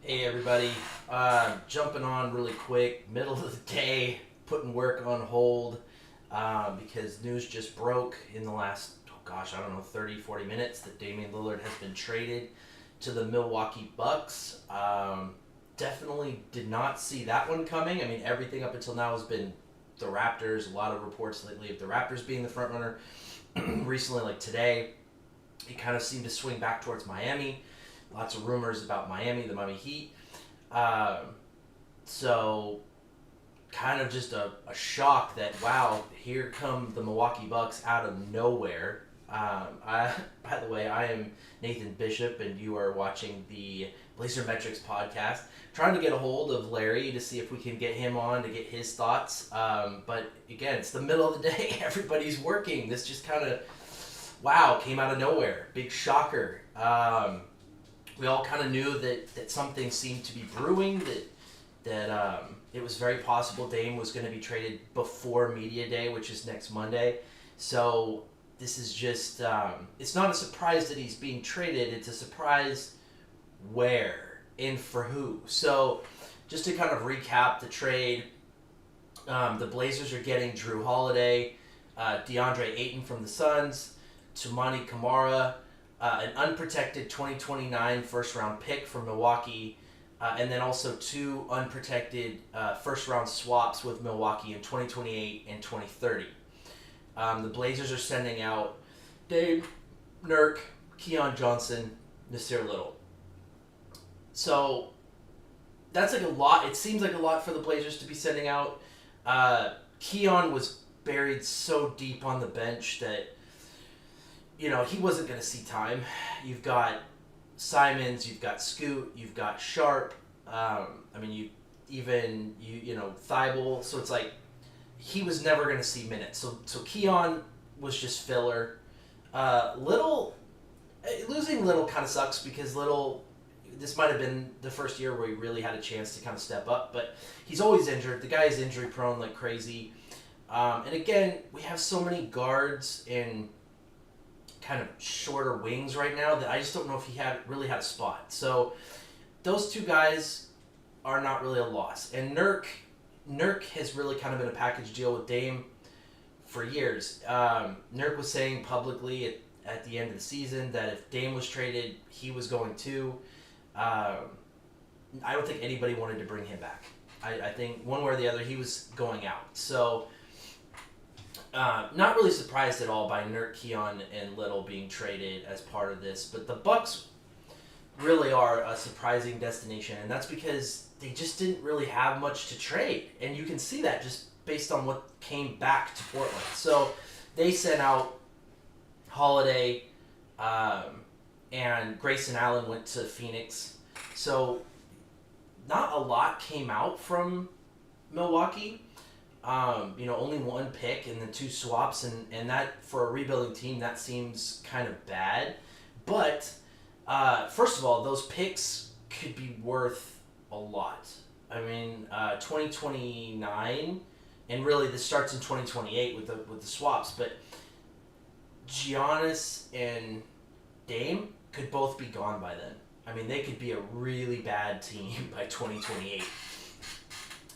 Hey everybody, jumping on really quick, middle of the day, putting work on hold because news just broke in the last, I don't know, 30, 40 minutes that Damian Lillard has been traded to the Milwaukee Bucks. Definitely did not see that one coming. I mean, everything up until now has been the Raptors. A lot of reports lately of the Raptors being the front runner. Recently, like today, it kind of seemed to swing back towards Miami. Lots of rumors about Miami, the Miami Heat. Um, so, kind of just a shock that, wow, here come the Milwaukee Bucks out of nowhere. By the way, I am Nathan Bishop, and you are watching the Blazer Metrics podcast. Trying to get a hold of Larry to see if we can get him on to get his thoughts. But again, it's the middle of the day. Everybody's working. This just kind of, wow, came out of nowhere. Big shocker. We all kind of knew that something seemed to be brewing, that it was very possible Dame was going to be traded before Media Day, which is next Monday. So this is just, it's not a surprise that he's being traded. It's a surprise where and for who. So just to kind of recap the trade, the Blazers are getting Drew Holiday, DeAndre Ayton from the Suns, Toumani Camara, an unprotected 2029 first-round pick from Milwaukee, and then also two unprotected first-round swaps with Milwaukee in 2028 and 2030. The Blazers are sending out Dame, Nurk, Keon Johnson, Nasir Little. So that's like a lot. It seems like a lot for the Blazers to be sending out. Keon was buried so deep on the bench that he wasn't going to see time. You've got Simons, you've got Scoot, you've got Sharp. Thibault. So it's like he was never going to see minutes. So Keon was just filler. Losing Little kind of sucks because Little, this might have been the first year where he really had a chance to kind of step up, but he's always injured. The guy is injury prone like crazy. And again, we have so many guards and kind of shorter wings right now that I just don't know if he really had a spot. So those two guys are not really a loss. And Nurk has really kind of been a package deal with Dame for years. Nurk was saying publicly at the end of the season that if Dame was traded, he was going too. I don't think anybody wanted to bring him back. I think one way or the other, he was going out. So not really surprised at all by Nurk, Keon, and Little being traded as part of this. But the Bucks really are a surprising destination, and that's because they just didn't really have much to trade. And you can see that just based on what came back to Portland. So they sent out Holiday, and Grayson Allen went to Phoenix. So not a lot came out from Milwaukee. Only one pick and then two swaps, and that, for a rebuilding team, that seems kind of bad. But, first of all, those picks could be worth a lot. 2029, and really this starts in 2028 with the swaps, but Giannis and Dame could both be gone by then. They could be a really bad team by 2028.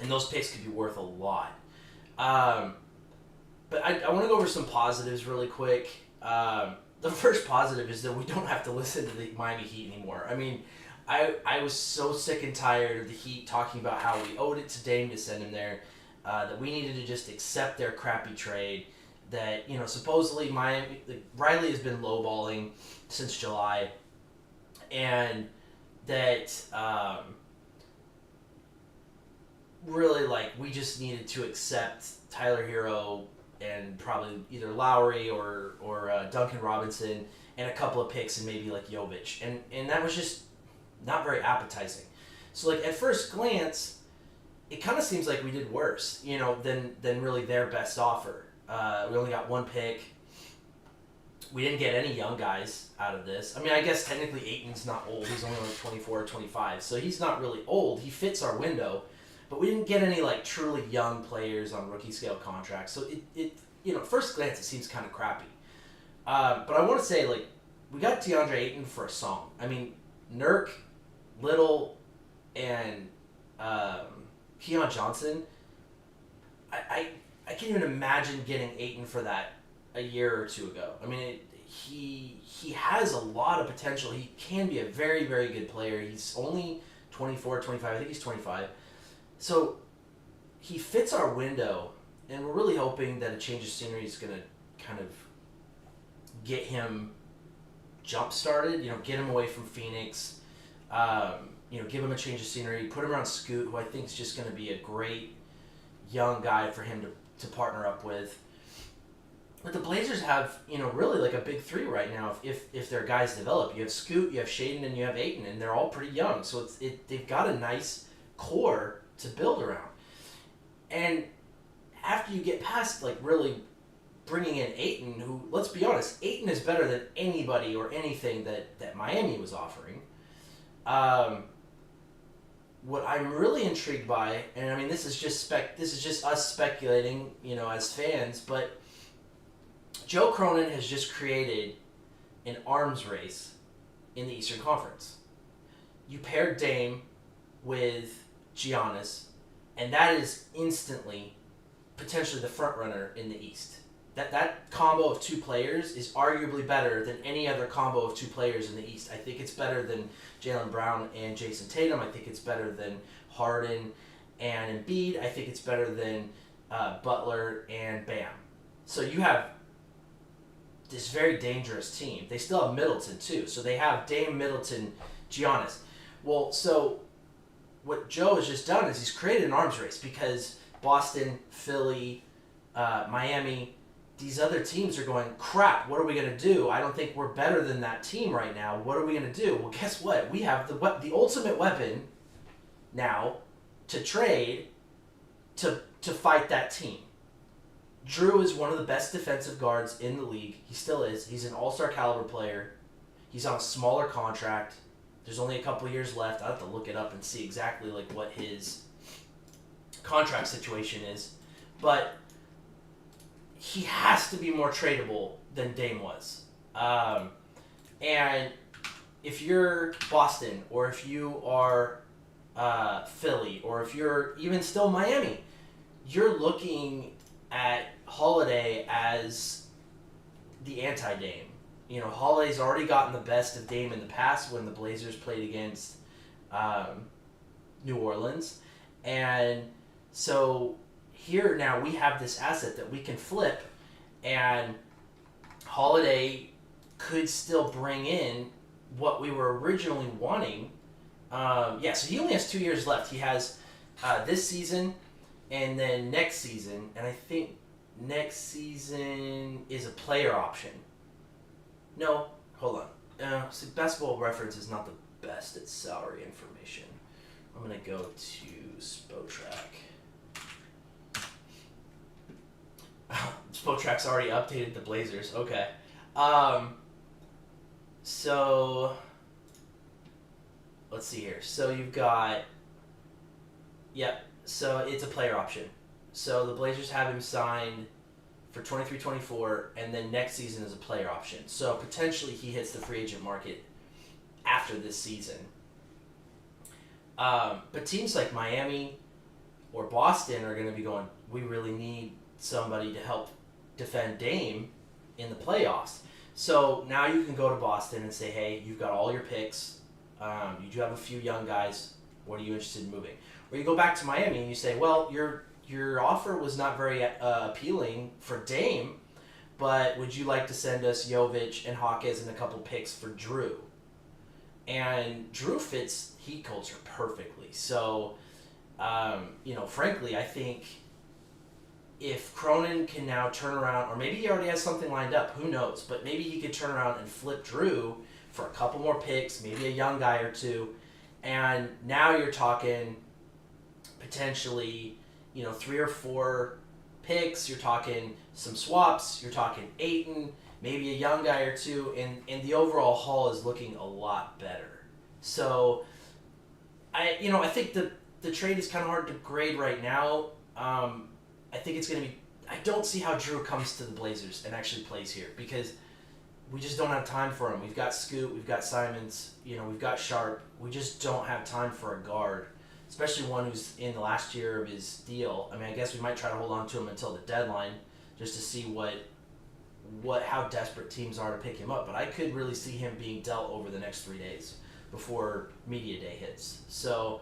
And those picks could be worth a lot. But I want to go over some positives really quick. The first positive is that we don't have to listen to the Miami Heat anymore. I was so sick and tired of the Heat talking about how we owed it to Dame to send him there, that we needed to just accept their crappy trade, that, supposedly Riley has been lowballing since July, and that, really, we just needed to accept Tyler Hero and probably either Lowry or Duncan Robinson and a couple of picks and maybe Jovic. And that was just not very appetizing. So at first glance, it kind of seems like we did worse, than really their best offer. We only got one pick. We didn't get any young guys out of this. I guess technically Ayton's not old. He's only 24 or 25. So he's not really old. He fits our window. But we didn't get any truly young players on rookie scale contracts. So it at first glance it seems kind of crappy. But I want to say we got DeAndre Ayton for a song. Nurk, Little, and Keon Johnson, I can't even imagine getting Ayton for that a year or two ago. I mean, he has a lot of potential. He can be a very, very good player. He's only 24, 25. I think he's 25. So he fits our window, and we're really hoping that a change of scenery is going to kind of get him jump-started, get him away from Phoenix, give him a change of scenery, put him around Scoot, who I think is just going to be a great young guy for him to partner up with. But the Blazers have, really like a big three right now. If their guys develop, you have Scoot, you have Shaedon, and you have Ayton, and they're all pretty young. So they've got a nice core to build around. And after you get past like really bringing in Ayton, who, let's be honest, Ayton is better than anybody or anything that Miami was offering. What I'm really intrigued by, and I mean this is just us speculating, as fans, but Joe Cronin has just created an arms race in the Eastern Conference. You paired Dame with Giannis, and that is instantly potentially the front runner in the East. That combo of two players is arguably better than any other combo of two players in the East. I think it's better than Jaylen Brown and Jason Tatum. I think it's better than Harden and Embiid. I think it's better than Butler and Bam. So you have this very dangerous team. They still have Middleton too. So they have Dame, Middleton, Giannis. Well, so what Joe has just done is he's created an arms race because Boston, Philly, Miami, these other teams are going, crap, what are we going to do? I don't think we're better than that team right now. What are we going to do? Well, guess what? We have the ultimate weapon now to trade to fight that team. Drew is one of the best defensive guards in the league. He still is. He's an all-star caliber player. He's on a smaller contract. There's only a couple years left. I have to look it up and see exactly like what his contract situation is. But he has to be more tradable than Dame was. And if you're Boston, or if you are Philly, or if you're even still Miami, you're looking at Holiday as the anti-Dame. Holiday's already gotten the best of Dame in the past when the Blazers played against New Orleans. And so here now we have this asset that we can flip, and Holiday could still bring in what we were originally wanting. So he only has 2 years left. He has this season and then next season, and I think next season is a player option. No, hold on. See, Basketball Reference is not the best at salary information. I'm going to go to Spotrac. Spotrac's already updated the Blazers. Okay. So let's see here. So you've got, so it's a player option. So the Blazers have him signed for 23-24, and then next season is a player option. So potentially he hits the free agent market after this season. But teams like Miami or Boston are going to be going, we really need somebody to help defend Dame in the playoffs. So now you can go to Boston and say, hey, you've got all your picks. You do have a few young guys. What are you interested in moving? Or you go back to Miami and you say, well, your offer was not very appealing for Dame, but would you like to send us Jovic and Hawkins and a couple picks for Drew? And Drew fits Heat culture perfectly. So, frankly, I think if Cronin can now turn around, or maybe he already has something lined up, who knows, but maybe he could turn around and flip Drew for a couple more picks, maybe a young guy or two, and now you're talking potentially, 3 or 4 picks, you're talking some swaps, you're talking Ayton, maybe a young guy or two, and the overall haul is looking a lot better. So, I think the trade is kind of hard to grade right now. I think it's going to be... I don't see how Drew comes to the Blazers and actually plays here, because we just don't have time for him. We've got Scoot, we've got Simons, we've got Sharp. We just don't have time for a guard, especially one who's in the last year of his deal. I mean, I guess we might try to hold on to him until the deadline just to see how desperate teams are to pick him up. But I could really see him being dealt over the next 3 days before media day hits. So,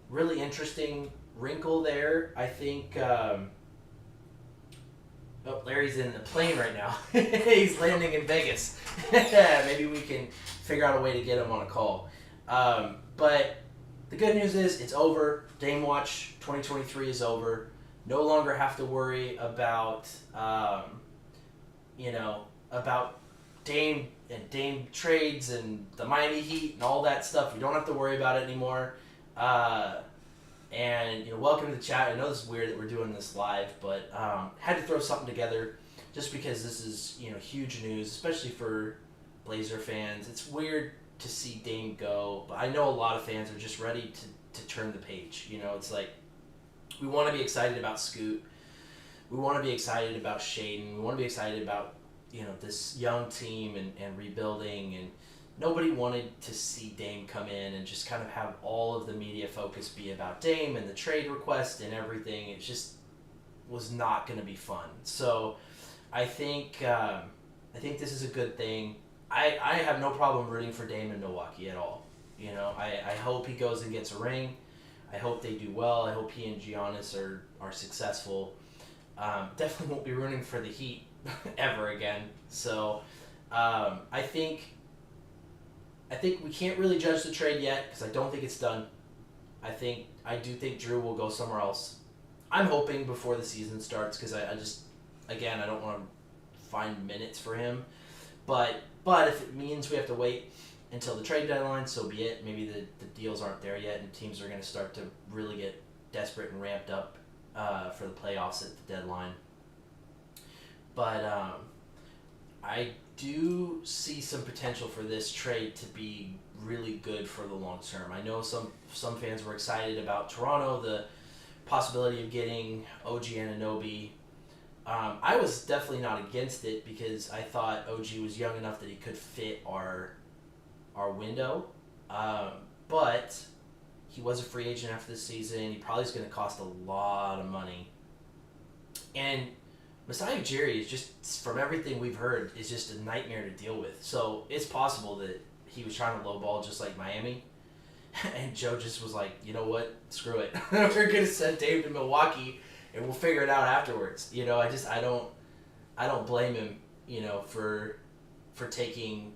really interesting wrinkle there. I think. Larry's in the plane right now. He's landing in Vegas. Maybe we can figure out a way to get him on a call. But the good news is it's over. Dame Watch 2023 is over. No longer have to worry about, about Dame and Dame trades and the Miami Heat and all that stuff. We don't have to worry about it anymore. And welcome to the chat. I know this is weird that we're doing this live, but had to throw something together just because this is huge news, especially for Blazer fans. It's weird to see Dame go, but I know a lot of fans are just ready to turn the page. It's like we want to be excited about Scoot, we want to be excited about Shaden, we want to be excited about this young team and rebuilding, and nobody wanted to see Dame come in and just kind of have all of the media focus be about Dame and the trade request and everything. It just was not going to be fun. So I think this is a good thing. I have no problem rooting for Dame in Milwaukee at all. I hope he goes and gets a ring. I hope they do well. I hope he and Giannis are successful. Definitely won't be rooting for the Heat ever again. So I think we can't really judge the trade yet because I don't think it's done. I do think Drew will go somewhere else. I'm hoping before the season starts because I don't want to find minutes for him. But if it means we have to wait until the trade deadline, so be it. Maybe the deals aren't there yet and teams are going to start to really get desperate and ramped up for the playoffs at the deadline. But I do see some potential for this trade to be really good for the long term. I know some fans were excited about Toronto, the possibility of getting OG Anunoby. I was definitely not against it because I thought OG was young enough that he could fit our window. But he was a free agent after this season. He probably is going to cost a lot of money. And Masai Ujiri is just, from everything we've heard, is just a nightmare to deal with. So it's possible that he was trying to lowball just like Miami. And Joe just was like, you know what? Screw it. We're going to send Dave to Milwaukee and we'll figure it out afterwards. I don't blame him, for taking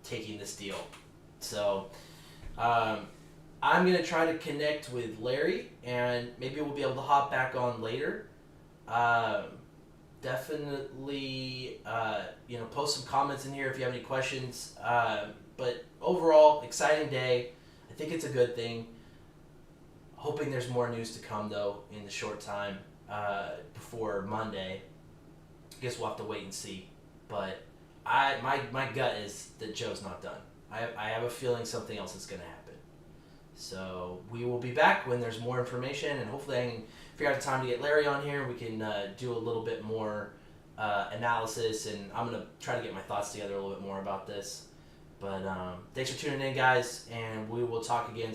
this deal. So I'm going to try to connect with Larry and maybe we'll be able to hop back on later. Definitely, post some comments in here if you have any questions. But overall, exciting day. I think it's a good thing. Hoping there's more news to come, though, in the short time before Monday. I guess we'll have to wait and see. But my gut is that Joe's not done. I have a feeling something else is going to happen. So we will be back when there's more information, and hopefully I can figure out a time to get Larry on here. We can do a little bit more analysis, and I'm going to try to get my thoughts together a little bit more about this. But thanks for tuning in, guys, and we will talk again soon.